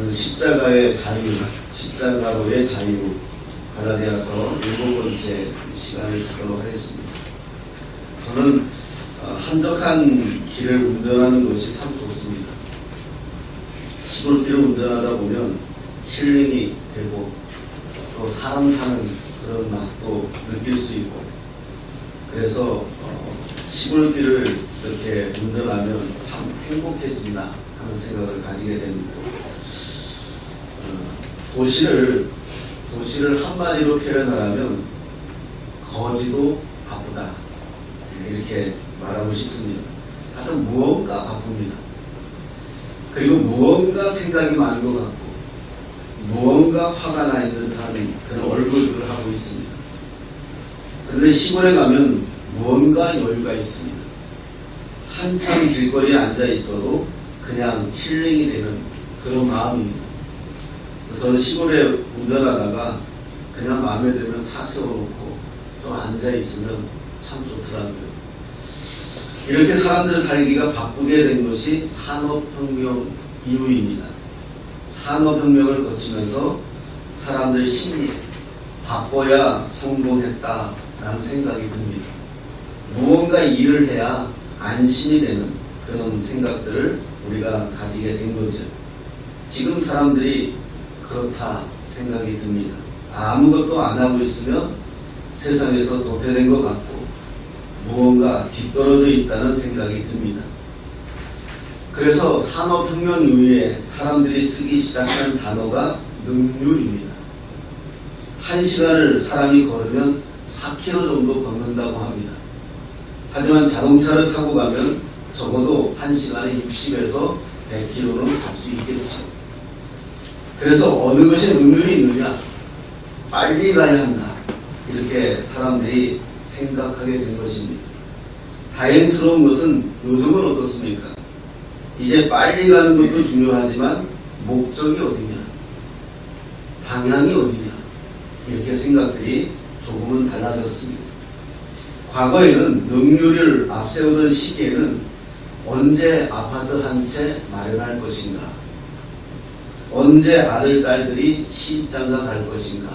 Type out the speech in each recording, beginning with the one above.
그 십자가의 자유, 십자가로의 자유, 갈라디아서 7번째 시간을 갖도록 하겠습니다. 저는 한적한 길을 운전하는 것이 참 좋습니다. 시골길을 운전하다 보면 힐링이 되고 또 사람 사는 그런 맛도 느낄 수 있고, 그래서 시골길을 이렇게 운전하면 참 행복해진다 하는 생각을 가지게 됩니다. 도시를 한마디로 표현하라면 거지도 바쁘다, 이렇게 말하고 싶습니다. 하여튼 무언가 바쁩니다. 그리고 무언가 생각이 많은 것 같고 무언가 화가 나 있는 듯한 그런 얼굴들을 하고 있습니다. 그런데 시골에 가면 무언가 여유가 있습니다. 한참 길거리에 앉아 있어도 그냥 힐링이 되는 그런 마음입니다. 저는 시골에 운전하다가 그냥 마음에 들면 차 세워놓고 좀 앉아 있으면 참 좋더라고요. 이렇게 사람들 살기가 바쁘게 된 것이 산업혁명 이후입니다. 산업혁명을 거치면서 사람들 심리에 바빠야 성공했다라는 생각이 듭니다. 무언가 일을 해야 안심이 되는 그런 생각들을 우리가 가지게 된 거죠. 지금 사람들이 그렇다 생각이 듭니다. 아무것도 안 하고 있으면 세상에서 도태된 것 같고 무언가 뒤떨어져 있다는 생각이 듭니다. 그래서 산업혁명 이후에 사람들이 쓰기 시작한 단어가 능률입니다. 1시간을 사람이 걸으면 4km 정도 걷는다고 합니다. 하지만 자동차를 타고 가면 적어도 1시간에 60에서 100km는 갈 수 있겠죠. 그래서 어느 것이 능률이 있느냐, 빨리 가야 한다, 이렇게 사람들이 생각하게 된 것입니다. 다행스러운 것은 요즘은 어떻습니까? 이제 빨리 가는 것도 중요하지만 목적이 어디냐, 방향이 어디냐, 이렇게 생각들이 조금은 달라졌습니다. 과거에는 능률을 앞세우던 시기에는 언제 아파트 한 채 마련할 것인가, 언제 아들, 딸들이 시집장가 갈 것인가,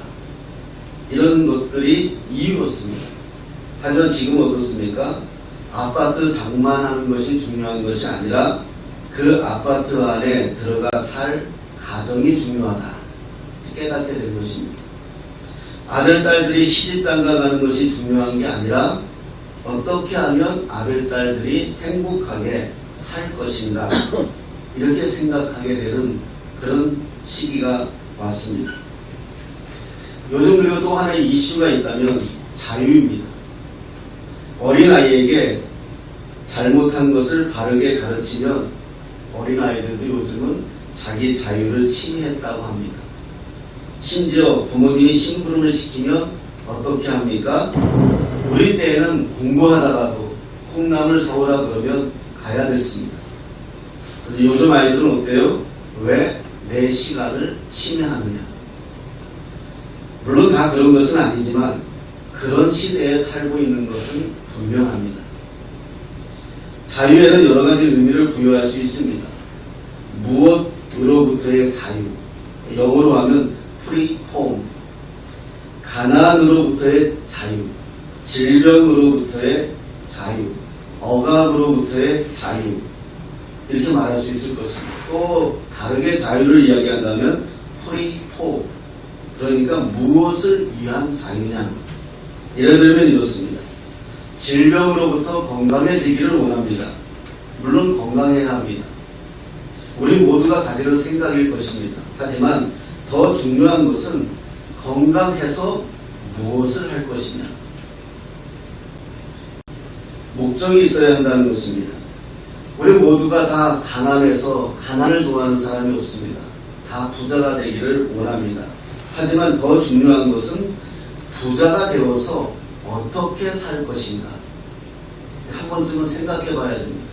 이런 것들이 이유였습니다. 하지만 지금 어떻습니까? 아파트 장만하는 것이 중요한 것이 아니라 그 아파트 안에 들어가 살 가정이 중요하다, 깨닫게 된 것입니다. 아들, 딸들이 시집장가 가는 것이 중요한 게 아니라 어떻게 하면 아들, 딸들이 행복하게 살 것인가, 이렇게 생각하게 되는 그런 시기가 왔습니다. 요즘 그리고 또 하나의 이슈가 있다면 자유입니다. 어린아이에게 잘못한 것을 바르게 가르치면 어린아이들도 요즘은 자기 자유를 침해했다고 합니다. 심지어 부모님이 심부름을 시키면 어떻게 합니까? 우리 때에는 공부하다가도 콩나물 사오라 그러면 가야 됐습니다. 그런데 요즘 아이들은 어때요? 왜 내 시간을 침해하느냐? 물론 다 그런 것은 아니지만 그런 시대에 살고 있는 것은 분명합니다. 자유에는 여러 가지 의미를 부여할 수 있습니다. 무엇으로부터의 자유, 영어로 하면 freedom, 가난으로부터의 자유, 질병으로부터의 자유, 억압으로부터의 자유, 이렇게 말할 수 있을 것입니다. 또 다르게 자유를 이야기한다면 freedom, 그러니까 무엇을 위한 자유냐, 예를 들면 이렇습니다. 질병으로부터 건강해지기를 원합니다. 물론 건강해야 합니다. 우리 모두가 가지는 생각일 것입니다. 하지만 더 중요한 것은 건강해서 무엇을 할 것이냐, 목적이 있어야 한다는 것입니다. 우리 모두가 다 가난해서 가난을 좋아하는 사람이 없습니다. 다 부자가 되기를 원합니다. 하지만 더 중요한 것은 부자가 되어서 어떻게 살 것인가, 한 번쯤은 생각해 봐야 됩니다.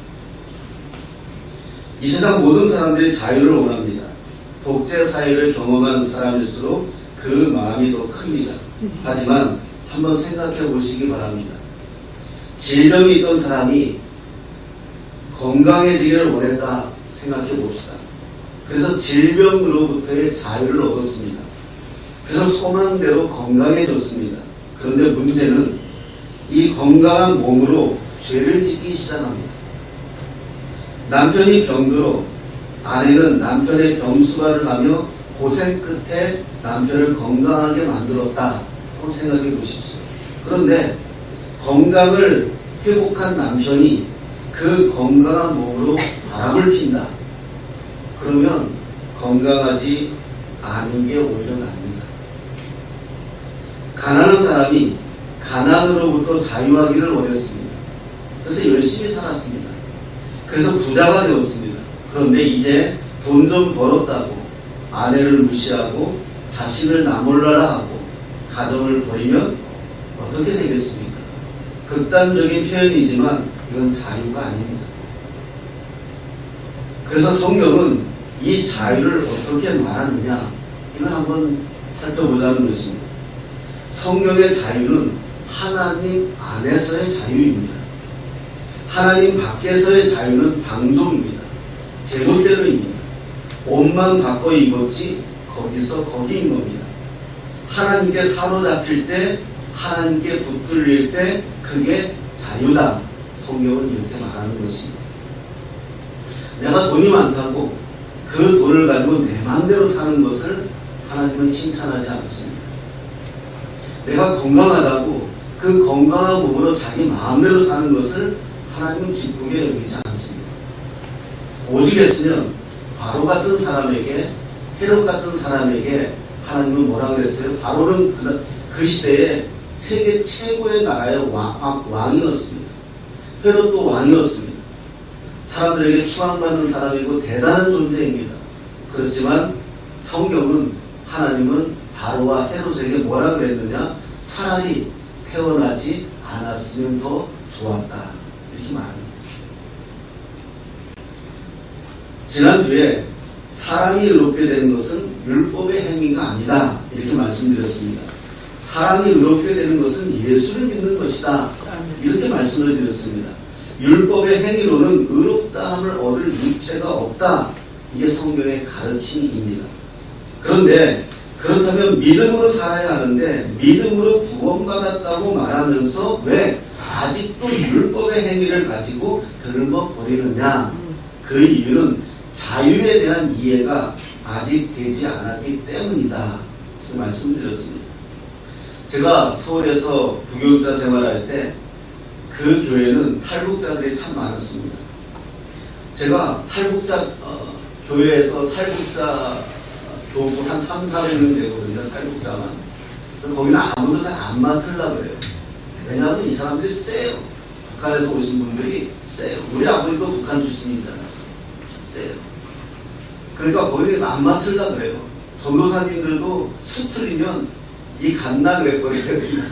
이 세상 모든 사람들이 자유를 원합니다. 독재 사회를 경험한 사람일수록 그 마음이 더 큽니다. 하지만 한번 생각해 보시기 바랍니다. 질병이 있던 사람이 건강해지기를 원했다 생각해 봅시다. 그래서 질병으로부터의 자유를 얻었습니다. 그래서 소망대로 건강해졌습니다. 그런데 문제는 이 건강한 몸으로 죄를 짓기 시작합니다. 남편이 병들어 아내는 남편의 병수발을 하며 고생 끝에 남편을 건강하게 만들었다. 한번 생각해 보십시오. 그런데 건강을 회복한 남편이 그 건강한 몸으로 바람을 핀다. 그러면 건강하지 않은 게 오히려 납니다. 가난한 사람이 가난으로부터 자유하기를 원했습니다. 그래서 열심히 살았습니다. 그래서 부자가 되었습니다. 그런데 이제 돈 좀 벌었다고 아내를 무시하고 자신을 나몰라라 하고 가정을 버리면 어떻게 되겠습니까? 극단적인 표현이지만 이건 자유가 아닙니다. 그래서 성경은 이 자유를 어떻게 말하느냐, 이걸 한번 살펴보자는 것입니다. 성경의 자유는 하나님 안에서의 자유입니다. 하나님 밖에서의 자유는 방종입니다. 제멋대로입니다. 옷만 바꿔 입었지 거기서 거기인 겁니다. 하나님께 사로잡힐 때, 하나님께 붙들릴 때 그게 자유다. 성경은 이렇게 말하는 것입니다. 내가 돈이 많다고 그 돈을 가지고 내 마음대로 사는 것을 하나님은 칭찬하지 않습니다. 내가 건강하다고 그 건강한 몸으로 자기 마음대로 사는 것을 하나님은 기쁘게 여기지 않습니다. 오죽했으면 바로 같은 사람에게, 헤롯 같은 사람에게 하나님은 뭐라 그랬어요? 바로는 그 시대에 세계 최고의 나라의 왕이었습니다. 헤롯도 왕이었습니다. 사람들에게 추앙받는 사람이고 대단한 존재입니다. 그렇지만 성경은, 하나님은 바로와 헤롯에게 뭐라 그랬느냐? 차라리 태어나지 않았으면 더 좋았다. 이렇게 말합니다. 지난주에 사람이 의롭게 되는 것은 율법의 행위가 아니다. 이렇게 말씀드렸습니다. 사람이 의롭게 되는 것은 예수를 믿는 것이다. 이렇게 말씀을 드렸습니다. 율법의 행위로는 의롭다함을 얻을 육체가 없다. 이게 성경의 가르침입니다. 그런데 그렇다면 믿음으로 살아야 하는데 믿음으로 구원받았다고 말하면서 왜 아직도 율법의 행위를 가지고 들먹거리느냐? 그 이유는 자유에 대한 이해가 아직 되지 않았기 때문이다. 말씀드렸습니다. 제가 서울에서 부교육자 생활할 때 그 교회는 탈북자들이 참 많았습니다. 제가 교회에서 탈북자 교부 한 3, 400명 되거든요. 탈북자만. 거기는 아무도 잘 안 맡으려고 그래요. 왜냐하면 이 사람들이 세요. 북한에서 오신 분들이 세요. 우리 아버지도 북한 출신이잖아요. 세요. 그러니까 거기는 안 맡으려고 그래요. 전도사님들도 수틀리면 이 갓나 그랬거든요.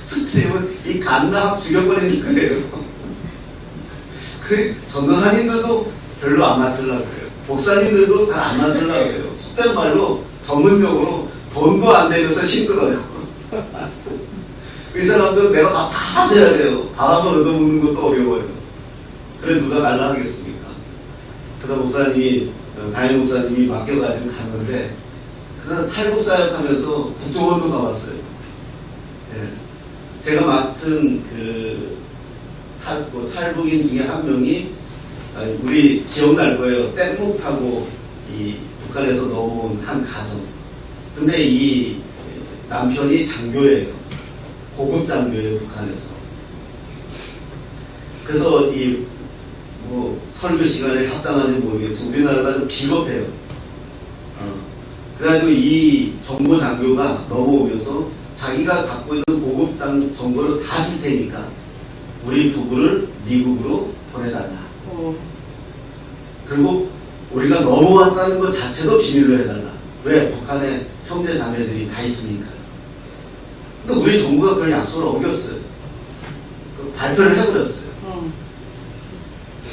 수틀리면 이 갓나 확 죽여버리는 거예요. 그 전도사님들도 별로 안 맡으려고 그래요. 목사님들도 잘 안 맡으려고 그래요. 속된 말로 전문용어로 돈도 안 되면서 힘들어요. 이 사람들은 내가 다 사줘야 돼요. 알아서 얻어먹는 것도 어려워요. 그래 누가 갈라 하겠습니까? 그래서 목사님이, 담임 목사님이 맡겨가지고 갔는데, 그래서 탈북 사역하면서 국정원도 가봤어요. 예. 제가 맡은 탈북인 중에 한 명이, 우리 기억날 거예요. 땡목 타고 이 북한에서 넘어온 한 가정. 근데 이 남편이 장교예요. 고급 장교예요, 북한에서. 그래서 설교 시간에 합당한지 모르겠지만 우리나라가 좀 비겁해요. 그래가지고 이 정보 장교가 넘어오면서 자기가 갖고 있는 고급 정보를 다 줄 테니까 우리 부부를 미국으로 보내달라. 그리고 우리가 넘어왔다는 것 자체도 비밀로 해달라. 왜? 북한에 형제 자매들이 다 있으니까. 근데 우리 정부가 그런 약속을 어겼어요. 발표를 해버렸어요.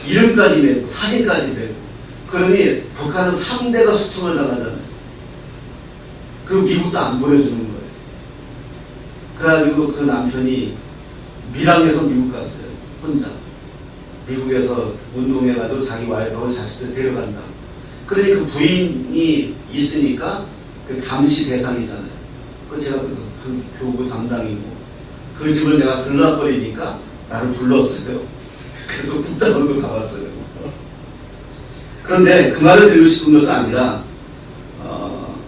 이름까지 내고 사진까지 내고. 그러니 북한은 3대가 수청을 당하잖아요. 그리고 미국도 안 보내주는 거예요. 그래가지고 그 남편이 밀항에서 미국 갔어요. 혼자. 미국에서 운동해가지고 자기 와이프하고 자식들 데려간다. 그러니 그 부인이 있으니까 그 감시 대상이잖아요. 그 제가 그 교구 담당이고 그 집을 내가 들락거리니까 나를 불렀어요. 그래서 붙잡고 가봤어요. 그런데 그 말을 드리고 싶은 것은 아니라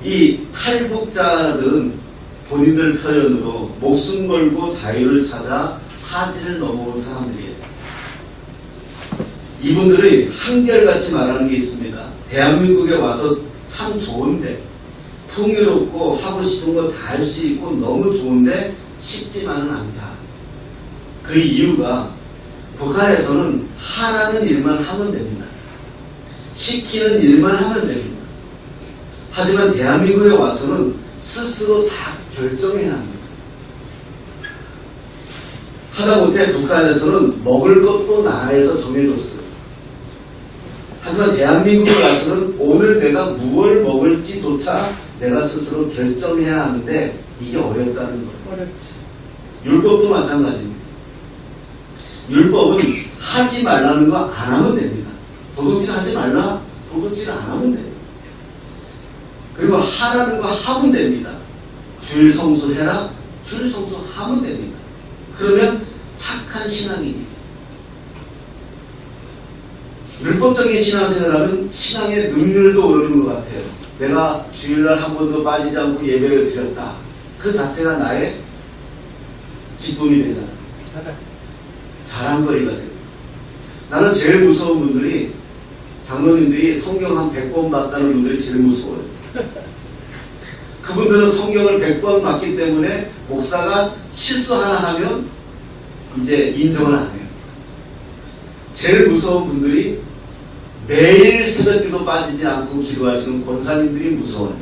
이 탈북자들은 본인들 표현으로 목숨 걸고 자유를 찾아 사지를 넘어온 사람들이에요. 이분들이 한결같이 말하는 게 있습니다. 대한민국에 와서 참 좋은데 풍요롭고 하고 싶은 거 다 할 수 있고 너무 좋은데 쉽지만은 않다. 그 이유가 북한에서는 하라는 일만 하면 됩니다. 시키는 일만 하면 됩니다. 하지만 대한민국에 와서는 스스로 다 결정해야 합니다. 하다못해 북한에서는 먹을 것도 나라에서 정해줬어요. 하지만 대한민국에 와서는 오늘 내가 무엇을 먹을지조차 내가 스스로 결정해야 하는데 이게 어렵다는 거예요. 어렵지. 율법도 마찬가지입니다. 율법은 하지 말라는 거 안 하면 됩니다. 도둑질 하지 말라? 도둑질 안 하면 됩니다. 그리고 하라는 거 하면 됩니다. 주일 성수해라? 주일 성수하면 됩니다. 그러면 착한 신앙입니다. 율법적인 신앙생활하면 신앙의 능률도 오르는 것 같아요. 내가 주일날 한 번도 빠지지 않고 예배를 드렸다. 그 자체가 나의 기쁨이 되잖아. 자랑거리가 돼요. 나는 제일 무서운 분들이 장로님들이 성경 한 100번 봤다는 분들이 제일 무서워요. 그분들은 성경을 100번 봤기 때문에 목사가 실수 하나 하면 이제 인정을 안 해요. 제일 무서운 분들이 매일 새벽기도 빠지지 않고 기도하시는 권사님들이 무서워요.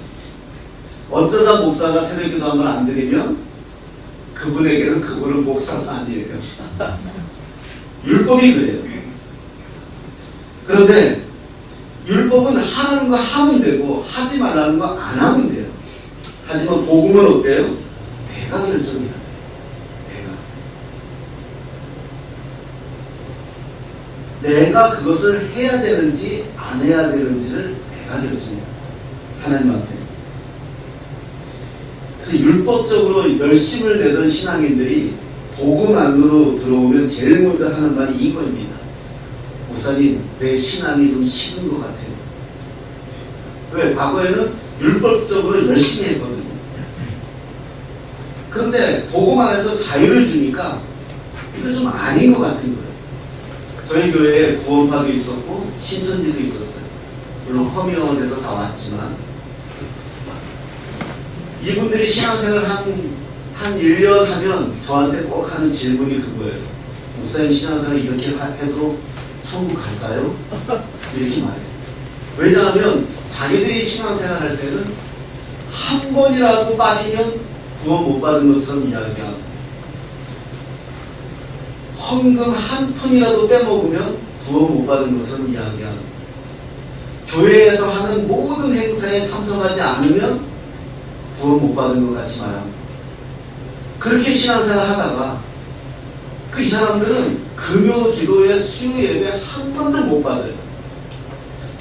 어쩌다 목사가 새벽기도 한번 안 드리면 그분에게는 그분은 목사가 아니에요. 율법이 그래요. 그런데 율법은 하라는 거 하면 되고 하지 말라는 거 안 하면 돼요. 하지만 복음은 어때요? 내가 결정해요. 내가 그것을 해야 되는지 안 해야 되는지를 내가 결정해요. 하나님 앞에. 그래서 율법적으로 열심을 내던 신앙인들이 복음 안으로 들어오면 제일 먼저 하는 말이 이거입니다. 목사님, 내 신앙이 좀 식은 것 같아요. 왜? 과거에는 율법적으로 열심히 했거든요. 그런데 복음 안에서 자유를 주니까 이거 좀 아닌 것 같은 거예요. 저희 교회에 구원파도 있었고 신천지도 있었어요. 물론 커밍아웃에서 다 왔지만 이분들이 신앙생활 한 1년 하면 저한테 꼭 하는 질문이 그거예요. 목사님 신앙생활 이렇게 해도 천국 갈까요? 이렇게 말해요. 왜냐하면 자기들이 신앙생활 할 때는 한 번이라도 빠지면 구원 못 받은 것처럼 이야기하고 헌금 한 푼이라도 빼먹으면 구원 못 받은 것처럼 이야기하고 교회에서 하는 모든 행사에 참석하지 않으면 구원 못 받은 것 같이 말합니다. 그렇게 신앙생활 하다가 이 사람들은 금요 기도회 수요 예배 한 번도 못 빠져요.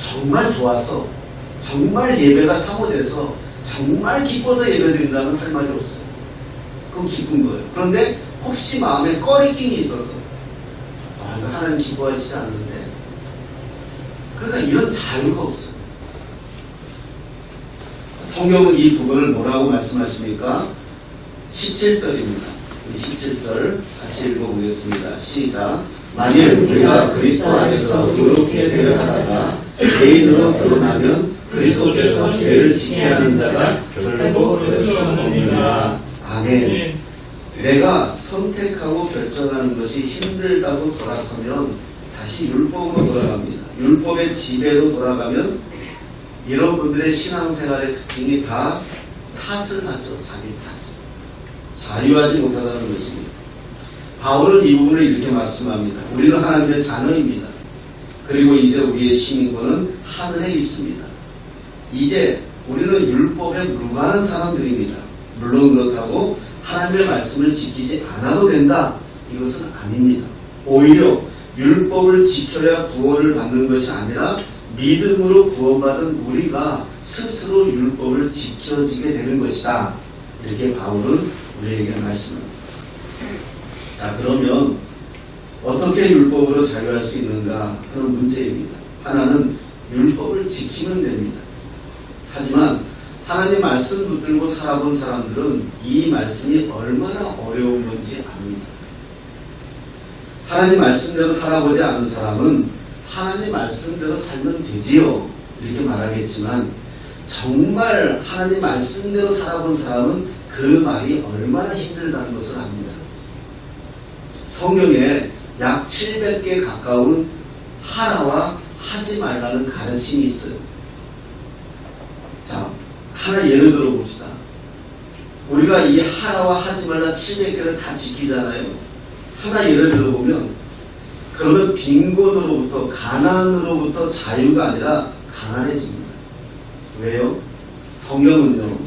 정말 좋아서 정말 예배가 사모돼서 정말 기뻐서 예배드린다면 할 말이 없어요. 그건 기쁜 거예요. 그런데 혹시 마음에 꺼리낌이 있어서 이거 하나님 기뻐하시지 않는데 그러니까 이런 자유가 없어요. 성경은 이 부분을 뭐라고 말씀하십니까? 17절입니다. 17절 같이 읽어보겠습니다. 시작. 만일 우리가 그리스도 안에서 의롭게 되려 하다가 개인으로 드러나면 그리스도께서 죄를 지게 하는 자가 결코 될 수 없느니라. 아멘. 내가 선택하고 결정하는 것이 힘들다고 돌아서면 다시 율법으로 돌아갑니다. 율법의 지배로 돌아가면 이런 분들의 신앙생활의 특징이 다 탓을 하죠. 자기 탓을. 자유하지 못하다는 것입니다. 바울은 이 부분을 이렇게 말씀합니다. 우리는 하나님의 자녀입니다. 그리고 이제 우리의 시민권은 하늘에 있습니다. 이제 우리는 율법에 불과한 사람들입니다. 물론 그렇다고 하나님의 말씀을 지키지 않아도 된다. 이것은 아닙니다. 오히려 율법을 지켜야 구원을 받는 것이 아니라 믿음으로 구원받은 우리가 스스로 율법을 지켜지게 되는 것이다. 이렇게 바울은 우리에게 말씀합니다. 자, 그러면 어떻게 율법으로 자유할 수 있는가 하는 문제입니다. 하나는 율법을 지키면 됩니다. 하지만 하나님 말씀 붙들고 살아본 사람들은 이 말씀이 얼마나 어려운 건지 압니다. 하나님 말씀대로 살아보지 않은 사람은 하나님 말씀대로 살면 되지요, 이렇게 말하겠지만 정말 하나님 말씀대로 살아본 사람은 그 말이 얼마나 힘들다는 것을 압니다. 성경에 약 700개 가까운 하라와 하지 말라는 가르침이 있어요. 자, 하나 예를 들어 봅시다. 우리가 이 하라와 하지 말라 700개를 다 지키잖아요. 하나 예를 들어 보면, 그러면 빈곤으로부터, 가난으로부터 자유가 아니라 가난해집니다. 왜요? 성경은요,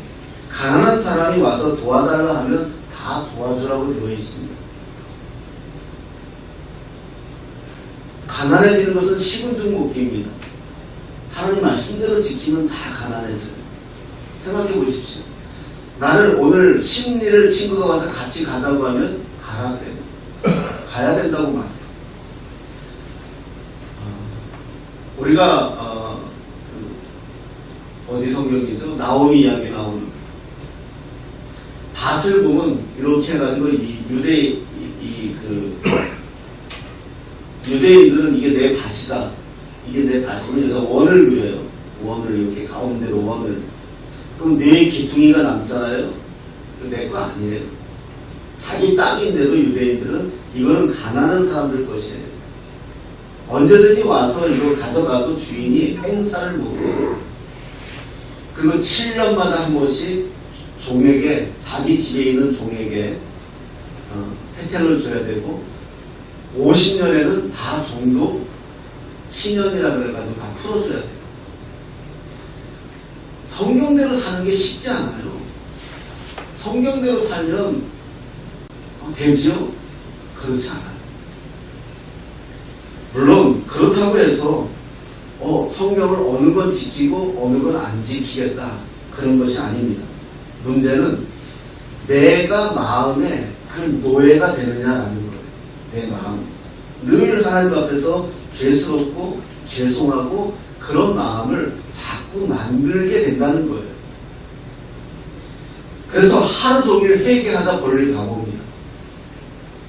가난한 사람이 와서 도와달라 하면 다 도와주라고 되어 있습니다. 가난해지는 것은 시군중목기입니다. 하나님 말씀대로 지키면 다 가난해져요. 생각해 보십시오. 나를 오늘 심리를 친구가 와서 같이 가자고 하면 가야 돼요. 가야 된다고 말해요. 우리가 어디 성경이죠? 나오미 이야기 나오는 밭을 보면 이렇게 해가지고 이 유대인들은 이게 내 밭이다. 이게 내 밭이면 여기다 원을 그려요. 원을 이렇게 가운데로 원을. 그럼 네 기둥이가 남잖아요. 내 거 아니에요. 자기 땅인데도 유대인들은 이거는 가난한 사람들 것이에요. 언제든지 와서 이거 가져가도 주인이 행사를 못해요. 그리고 7년마다 한 번씩 종에게, 자기 집에 있는 종에게 혜택을 줘야 되고, 50년에는 다 종도 희년이라 그래가지고 다 풀어줘야 돼요. 성경대로 사는 게 쉽지 않아요. 성경대로 살면 되지요? 그렇지 않아요. 물론 그렇다고 해서 성경을 어느 건 지키고 어느 건 안 지키겠다, 그런 것이 아닙니다. 문제는 내가 마음에 그 노예가 되느냐라는 거예요. 내 마음. 늘 하나님 앞에서 죄스럽고 죄송하고 그런 마음을 자꾸 만들게 된다는 거예요. 그래서 하루 종일 회개하다 벌을 가봅니다.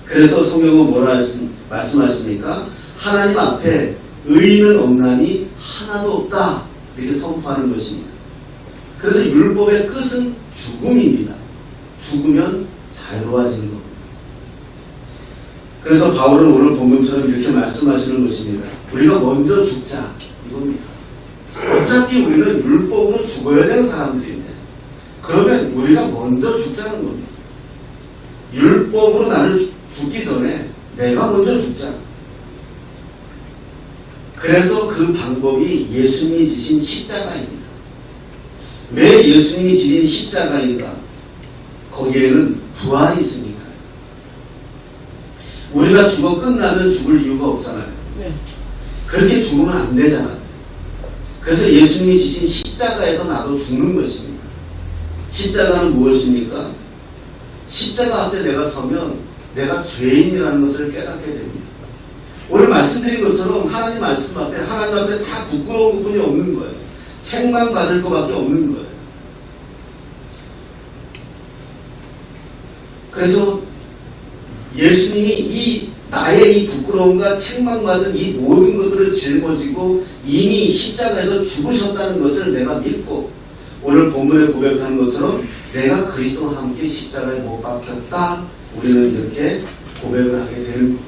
그래서 성경은 뭐라 말씀하십니까? 하나님 앞에 의인은 없나니 하나도 없다, 이렇게 선포하는 것입니다. 그래서 율법의 끝은 죽음입니다. 죽으면 자유로워지는 겁니다. 그래서 바울은 오늘 본문처럼 이렇게 말씀하시는 것입니다. 우리가 먼저 죽자, 이겁니다. 어차피 우리는 율법으로 죽어야 되는 사람들인데, 그러면 우리가 먼저 죽자는 겁니다. 율법으로 나를 죽기 전에 내가 먼저 죽자. 그래서 그 방법이 예수님이 지신 십자가입니다. 왜 예수님이 지신 십자가인가? 거기에는 부활이 있으니까요. 우리가 죽어 끝나면 죽을 이유가 없잖아요. 네. 그렇게 죽으면 안 되잖아요. 그래서 예수님이 지신 십자가에서 나도 죽는 것입니다. 십자가는 무엇입니까? 십자가 앞에 내가 서면 내가 죄인이라는 것을 깨닫게 됩니다. 오늘 말씀드린 것처럼 하나님 말씀 앞에, 하나님 앞에 다 부끄러운 부분이 없는 거예요. 책망 받을 것밖에 없는 거예요. 그래서 예수님이 나의 이 부끄러움과 책망받은 이 모든 것들을 짊어지고 이미 십자가에서 죽으셨다는 것을 내가 믿고, 오늘 본문에 고백하는 것처럼 내가 그리스도와 함께 십자가에 못 박혔다, 우리는 이렇게 고백을 하게 되는 거예요.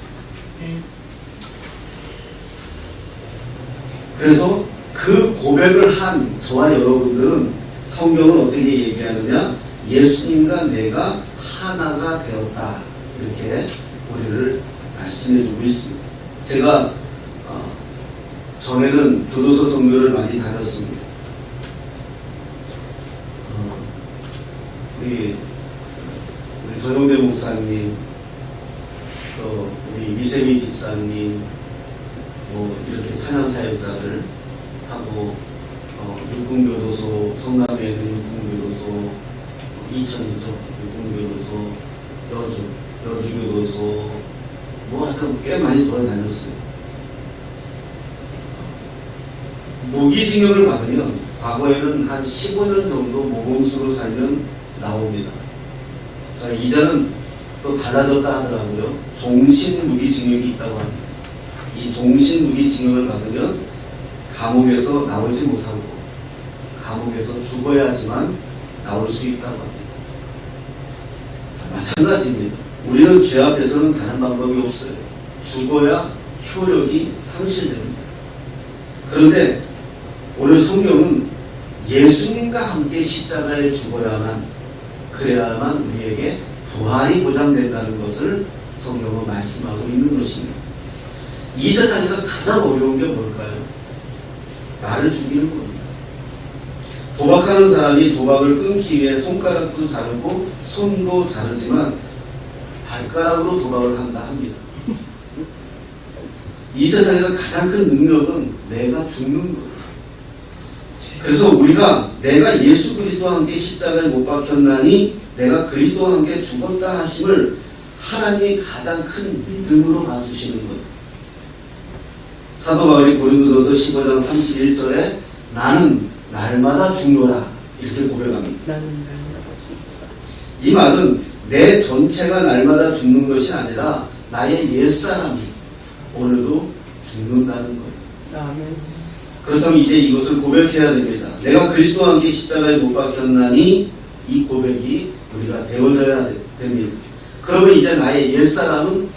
그래서 그 고백을 한 저와 여러분들은 성경은 어떻게 얘기하느냐? 예수님과 내가 하나가 되었다, 이렇게 우리를 말씀해주고 있습니다. 제가 전에는 교도소 선교를 많이 다녔습니다. 우리 전용대 목사님, 또 우리 미세미 집사님, 뭐 이렇게 찬양 사역자들, 하고 육군교도소, 성남에 있는 육군교도소, 이천이죠. 육군교도소, 여주교도소, 뭐 하여튼 꽤 많이 돌아다녔어요. 무기징역을 받으면 과거에는 한 15년 정도 모범수로 살면 나옵니다. 그러니까 이제는 또 달라졌다 하더라고요. 종신무기징역이 있다고 합니다. 이 종신무기징역을 받으면 감옥에서 나오지 못하고 감옥에서 죽어야지만 나올 수 있다고 합니다. 마찬가지입니다. 우리는 죄 앞에서는 다른 방법이 없어요. 죽어야 효력이 상실됩니다. 그런데 오늘 성경은 예수님과 함께 십자가에 죽어야만, 그래야만 우리에게 부활이 보장된다는 것을 성경은 말씀하고 있는 것입니다. 이 세상에서 가장 어려운 게 뭘까요? 나를 죽이는 겁니다. 도박하는 사람이 도박을 끊기 위해 손가락도 자르고 손도 자르지만 발가락으로 도박을 한다 합니다. 이 세상에서 가장 큰 능력은 내가 죽는 거예요. 그래서 우리가 내가 예수 그리스도와 함께 십자가에 못 박혔나니 내가 그리스도와 함께 죽었다 하심을 하나님이 가장 큰 믿음으로 봐주시는 거예요. 사도 바울이 고린도전서 15장 31절에 나는 날마다 죽노라 이렇게 고백합니다. 이 말은 내 전체가 날마다 죽는 것이 아니라 나의 옛사람이 오늘도 죽는다는 거예요. 아멘. 그렇다면 이제 이것을 고백해야 됩니다. 내가 그리스도와 함께 십자가에 못 박혔나니 이 고백이 우리가 되어져야 됩니다. 그러면 이제 나의 옛사람은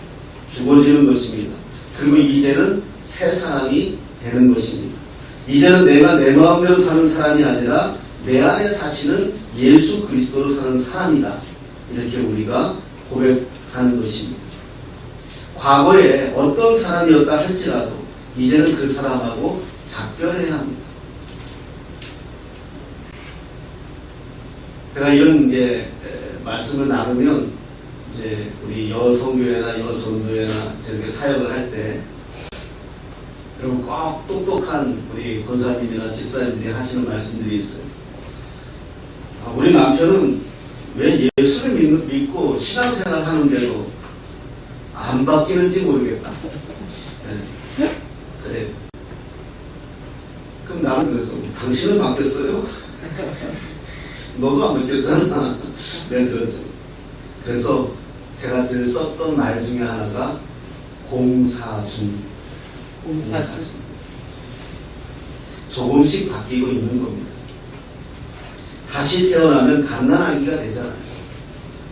죽어지는 것입니다. 그리고 이제는 새 사람이 되는 것입니다. 이제는 내가 내 마음대로 사는 사람이 아니라 내 안에 사시는 예수 그리스도로 사는 사람이다. 이렇게 우리가 고백하는 것입니다. 과거에 어떤 사람이었다 할지라도 이제는 그 사람하고 작별해야 합니다. 제가 이런 이제 말씀을 나누면 이제 우리 여성교회나 여전도회나 저렇게 사역을 할 때 그리고 꼭 똑똑한 우리 권사님이나 집사님들이 하시는 말씀들이 있어요. 우리 남편은 왜 예수를 믿고 신앙생활 하는데도 안 바뀌는지 모르겠다. 네. 그래. 그럼 나는 그래서 당신은 바뀌었어요? 너도 안 바뀌었잖아. 네, 그렇죠. 그래서 제가 제일 썼던 말 중에 하나가 공사중. 조금씩 바뀌고 있는 겁니다. 다시 태어나면 갓난아기가 되잖아요.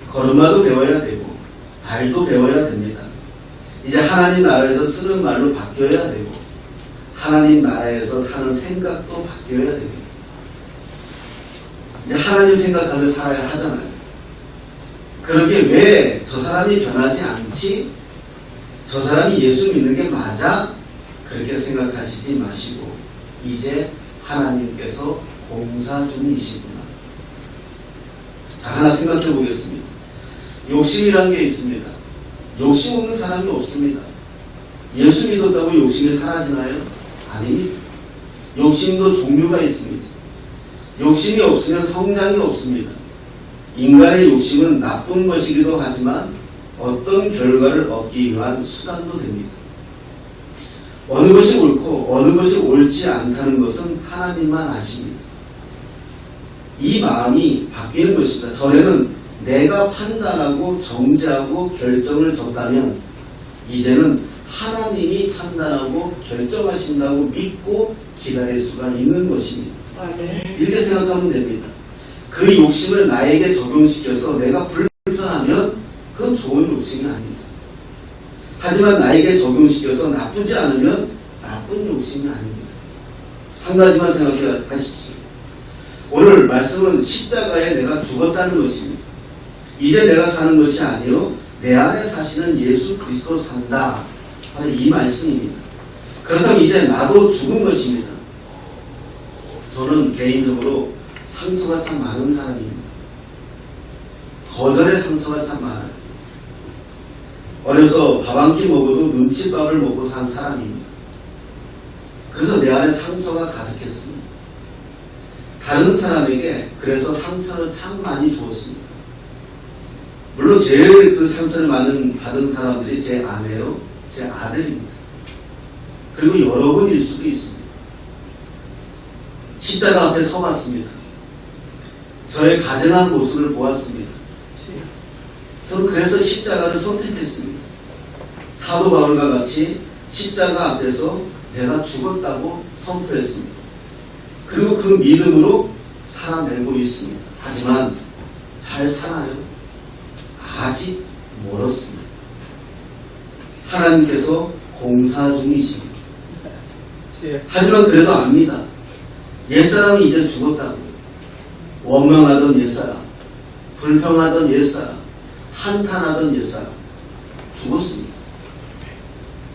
걸음마도 배워야 되고 발도 배워야 됩니다. 이제 하나님 나라에서 쓰는 말로 바뀌어야 되고 하나님 나라에서 사는 생각도 바뀌어야 됩니다. 이제 하나님 생각하며 살아야 하잖아요. 그러게 왜 저 사람이 변하지 않지? 저 사람이 예수 믿는 게 맞아? 그렇게 생각하시지 마시고 이제 하나님께서 공사 중이시구나. 자, 하나 생각해 보겠습니다. 욕심이란 게 있습니다. 욕심 없는 사람이 없습니다. 예수 믿었다고 욕심이 사라지나요? 아닙니다. 욕심도 종류가 있습니다. 욕심이 없으면 성장이 없습니다. 인간의 욕심은 나쁜 것이기도 하지만 어떤 결과를 얻기 위한 수단도 됩니다. 어느 것이 옳고 어느 것이 옳지 않다는 것은 하나님만 아십니다. 이 마음이 바뀌는 것입니다. 전에는 내가 판단하고 정죄하고 결정을 줬다면 이제는 하나님이 판단하고 결정하신다고 믿고 기다릴 수가 있는 것입니다. 이렇게 생각하면 됩니다. 그 욕심을 나에게 적용시켜서 내가 불편하면 그건 좋은 욕심이 아닙니다. 하지만 나에게 적용시켜서 나쁘지 않으면 나쁜 욕심이 아닙니다. 한 가지만 생각해 하십시오. 오늘 말씀은 십자가에 내가 죽었다는 것입니다. 이제 내가 사는 것이 아니요 내 안에 사시는 예수 그리스도 산다 하는 이 말씀입니다. 그렇다면 이제 나도 죽은 것입니다. 저는 개인적으로 상처가 참 많은 사람입니다. 거절의 상처가 참 많아요. 어려서 밥 한 끼 먹어도 눈칫밥을 먹고 산 사람입니다. 그래서 내 안에 상처가 가득했습니다. 다른 사람에게 그래서 상처를 참 많이 주었습니다. 물론 제일 그 상처를 받은 사람들이 제 아내요, 제 아들입니다. 그리고 여러분일 수도 있습니다. 십자가 앞에 서봤습니다. 저의 가증한 모습을 보았습니다. 저는 그래서 십자가를 선택했습니다. 사도 바울과 같이 십자가 앞에서 내가 죽었다고 선포했습니다. 그리고 그 믿음으로 살아내고 있습니다. 하지만 잘 사나요? 아직 멀었습니다. 하나님께서 공사 중이십니다. 하지만 그래도 압니다. 옛사람이 이제 죽었다고. 원망하던 옛사람, 불평하던 옛사람, 한탄하던 옛사람 죽었습니다.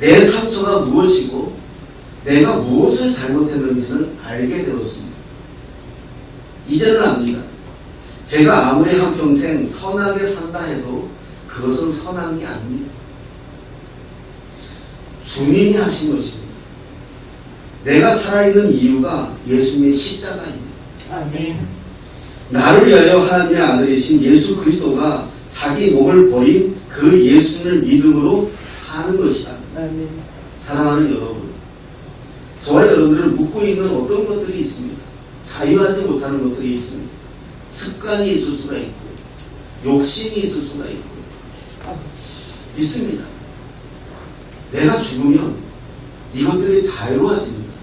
내 상처가 무엇이고 내가 무엇을 잘못했는지는 알게 되었습니다. 이제는 압니다. 제가 아무리 한평생 선하게 산다 해도 그것은 선한 게 아닙니다. 주님이 하신 것입니다. 내가 살아있는 이유가 예수님의 십자가입니다. 아멘. 나를 위하여 하나님의 아들이신 예수 그리스도가 자기 몸을 버린 그 예수님을 믿음으로 사는 것이다. 아멘. 사랑하는 여러분, 저와 여러분들을 묶고 있는 어떤 것들이 있습니다. 자유하지 못하는 것들이 있습니다. 습관이 있을 수가 있고 욕심이 있을 수가 있고 있습니다. 내가 죽으면 이것들이 자유로워집니다.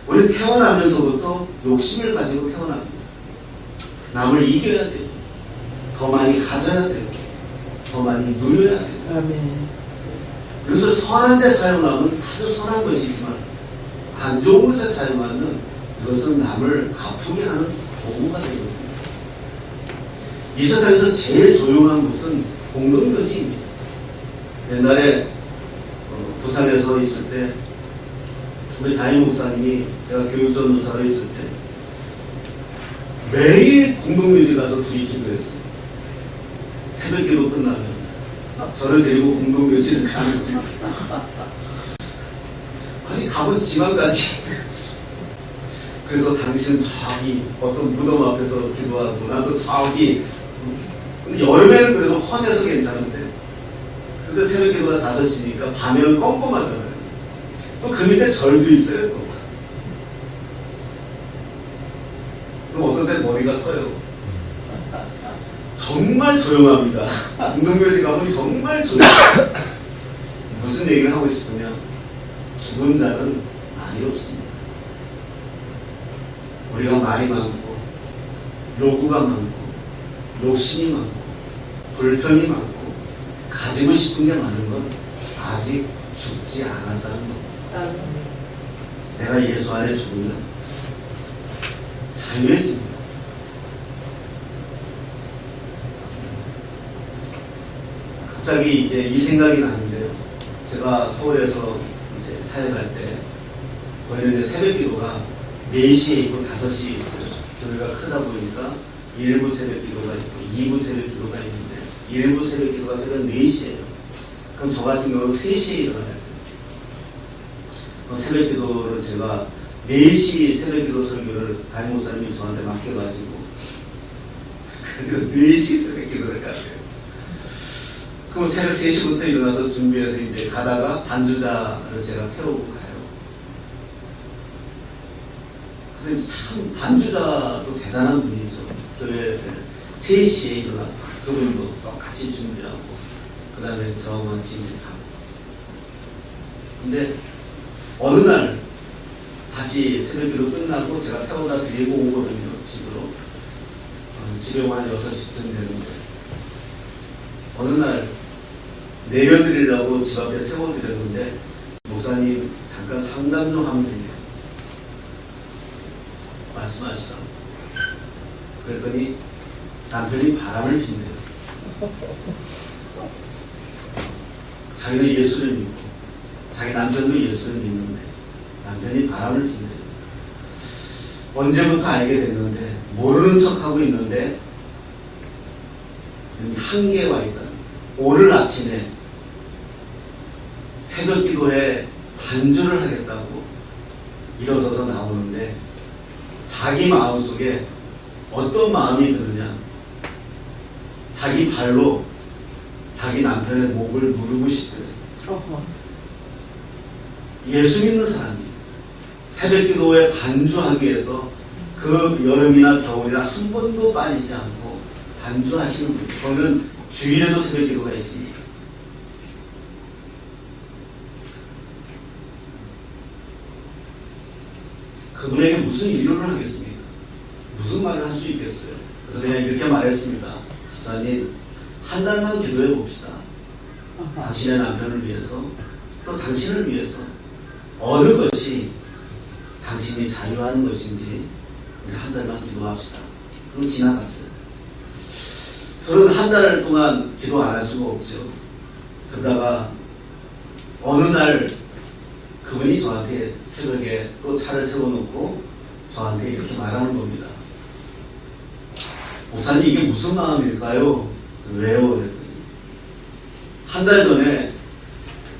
우리 태어나면서부터 욕심을 가지고 태어납니다. 남을 이겨야 돼요. 더 많이 가져야 돼요. 더 많이 누려야 돼요. 아멘. 그래서 선한 데 사용하면 아주 선한 것이지만 안 좋은 것에 사용하면 그것은 남을 아프게 하는 도구가 되거든요. 이 세상에서 제일 조용한 곳은 공동묘지입니다. 옛날에 부산에서 있을 때 우리 담임 목사님이 제가 교육전도사로 있을 때 매일 공동묘지 가서 둘이 기도했어요. 새벽기도 끝나면 저를 데리고 공동묘지를 가는 거예요. 아니 가본 지방까지. 그래서 당신은 저기 어떤 무덤 앞에서 기도하고 나도 저기. 근데 여름에는 그래도 헌해서 괜찮은데 근데 새벽기도가 5시니까 밤에는 껌껌하잖아요. 또 그 밑에 절도 있어요. 또. 그럼 어떤 때 머리가 서요. 정말 조용합니다. 운동교지 가보니 정말 조용해요. 무슨 얘기를 하고 싶으면 죽은 자는 말이 없습니다. 우리가 말이 많고 요구가 많고 욕심이 많고 불평이 많고 가지고 싶은 게 많은 건 아직 죽지 않았다는 겁니다. 내가 예수 안에 죽으면 자유해집니다. 갑자기 이제 이 생각이 나는데요. 제가 서울에서 이제 사역할 때 거기는 이제 새벽 기도가 4시에 있고 5시에 있어요. 교회가 크다 보니까 1부 새벽 기도가 있고 2부 새벽 기도가 있는데 1부 새벽 기도가 새벽 4시에요. 그럼 저 같은 경우는 3시에 일어나야 돼요. 새벽 기도를 제가 4시 새벽 기도 설교를 담임 목사님이 저한테 맡겨가지고 그리고 4시 새벽 기도를 가야 돼요. 그럼 새벽 3시부터 일어나서 준비해서 이제 가다가 반주자를 제가 태우고 가요. 그래서 참 반주자도 대단한 분이죠. 교회 3시에 일어나서 그분도 똑같이 준비하고 그 다음에 저만 집에 가고. 근데 어느 날 다시 새벽기도 끝나고 제가 태워다 드리고 오거든요. 집으로. 집에 오면 한 6시쯤 되는데 어느 날 내려드리려고 집 앞에 세워드렸는데 목사님 잠깐 상담 좀 하면 되냐 말씀하시라고. 그랬더니 남편이 바람을 핀대요. 자기는 예수를 믿고 자기 남편도 예수를 믿는데 남편이 바람을 핀대요. 언제부터 알게 됐는데 모르는 척하고 있는데 한계에 와 있다. 오늘 아침에 새벽 기도에 반주를 하겠다고 일어서서 나오는데 자기 마음속에 어떤 마음이 드느냐, 자기 발로 자기 남편의 목을 누르고 싶대. 예수 믿는 사람이 새벽기도에 반주하기 위해서 그 여름이나 겨울이나 한 번도 빠지지 않고 반주하시는 분, 그러면 주일에도 새벽기도가 있습니까? 그분에게 무슨 위로를 하겠습니까? 무슨 말을 할 수 있겠어요? 그래서 그냥 이렇게 말했습니다. 집사님, 한 달만 기도해 봅시다. 당신의 남편을 위해서, 또 당신을 위해서 어느 것이 당신이 자유하는 것인지 우리 한 달만 기도합시다. 그럼 지나갔어요. 저는 한 달 동안 기도 안 할 수가 없죠. 그러다가 어느 날 그분이 저한테 새벽에 또 차를 세워놓고 저한테 이렇게 말하는 겁니다. 목사님, 이게 무슨 마음일까요? 왜요? 그랬더니 한 달 전에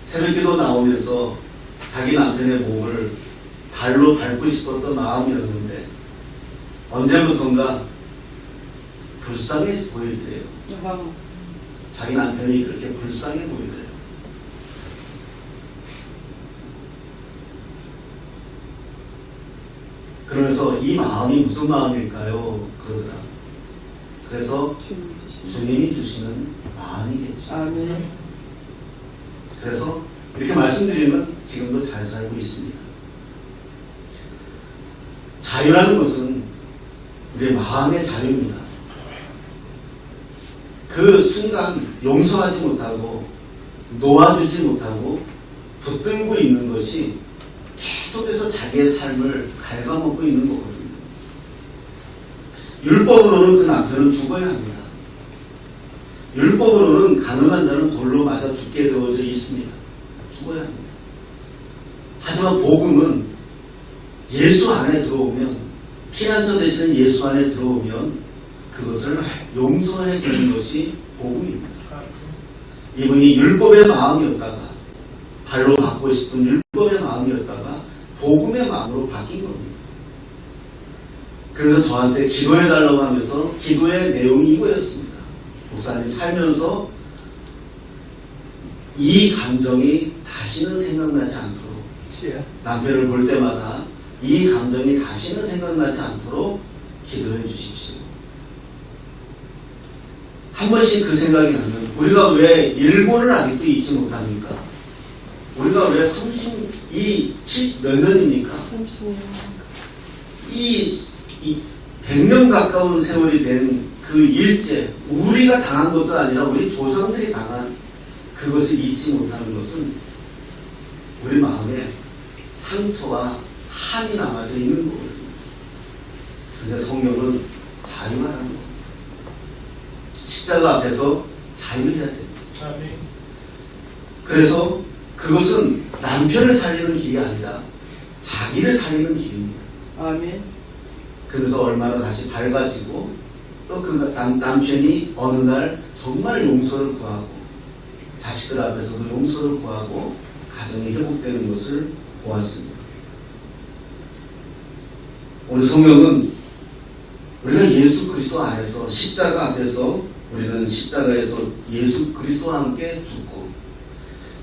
새벽기도 나오면서 자기 남편의 몸을 발로 밟고 싶었던 마음이었는데 언제부턴가 불쌍해 보이더래요. 자기 남편이 그렇게 불쌍해 보이더래요. 그러면서 이 마음이 무슨 마음일까요? 그러더라. 그래서 주님이 주시는 마음이겠죠. 아멘. 그래서 이렇게 말씀드리면 지금도 잘 살고 있습니다. 자유라는 것은 우리의 마음의 자유입니다. 그 순간 용서하지 못하고 놓아주지 못하고 붙들고 있는 것이 계속해서 자기의 삶을 갉아먹고 있는 거거든요. 율법으로는 그 남편은 죽어야 합니다. 율법으로는 가늠한 자는 돌로 맞아 죽게 되어져 있습니다. 죽어야 합니다. 하지만 복음은 예수 안에 들어오면, 피난처 되시는 예수 안에 들어오면 그것을 용서해 주는 것이 복음입니다. 이분이 율법의 마음이었다가, 발로 받고 싶은 율법의 마음이었다가 복음의 마음으로 바뀐 겁니다. 그래서 저한테 기도해달라고 하면서 기도의 내용이 이거였습니다. 목사님, 살면서 이 감정이 다시는 생각나지 않도록, 남편을 볼 때마다 이 감정이 다시는 생각나지 않도록 기도해 주십시오. 한 번씩 그 생각이 나면 우리가 왜 일본을 아직도 잊지 못합니까? 우리가 왜 70 몇 년입니까? 30년. 이 100년 가까운 세월이 된 그 일제, 우리가 당한 것도 아니라 우리 조상들이 당한 그것을 잊지 못하는 것은 우리 마음에 상처와 한이 남아져 있는 거거든요. 근데 성경은 자유하라는 겁니다. 십자가 앞에서 자유해야 됩니다. 그래서 그것은 남편을 살리는 길이 아니라 자기를 살리는 길입니다. 아멘. 그래서 얼마나 다시 밝아지고, 또 그 남편이 어느 날 정말 용서를 구하고, 자식들 앞에서도 용서를 구하고 가정이 회복되는 것을 보았습니다. 오늘 성경은 우리가 예수 그리스도 안에서, 십자가 앞에서, 우리는 십자가에서 예수 그리스도와 함께 죽고,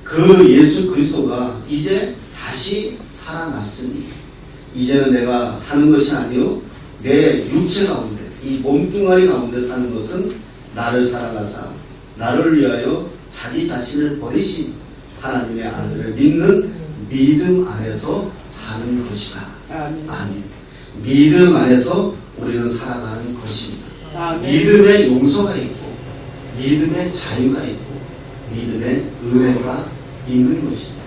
그 예수 그리스도가 이제 다시 살아났으니 이제는 내가 사는 것이 아니요 내 육체 가운데, 이 몸뚱아리 가운데 사는 것은 나를 사랑하사 나를 위하여 자기 자신을 버리신 하나님의 아들을 믿는 믿음 안에서 사는 것이다. 아멘. 믿음 안에서 우리는 살아가는 것입니다. 아멘. 믿음의 용서가 있고, 믿음의 자유가 있고, 믿음의 은혜가 있는 것입니다.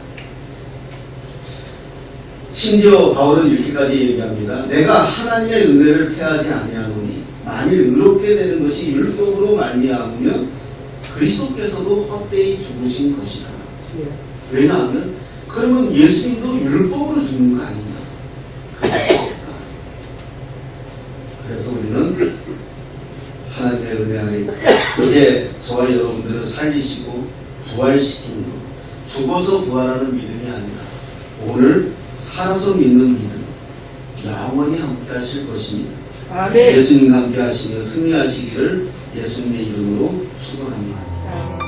심지어 바울은 이렇게까지 얘기합니다. 내가 하나님의 은혜를 패하지 아니하노니 만일 의롭게 되는 것이 율법으로 말미암으면 그리스도께서도 헛되이 죽으신 것이다. 왜냐하면 그러면 예수님도 율법으로 죽는 거 아닙니다. 그럴 수 없다. 그래서 우리는 하나님의 은혜 안에 이제 저와 여러분들을 살리시고 부활시키는 것, 죽어서 부활하는 믿음이 아니라 오늘 살아서 믿는 믿음, 영원히 함께 하실 것입니다. 아멘. 예수님과 함께 하시며 승리하시기를 예수님의 이름으로 축원합니다. 아멘.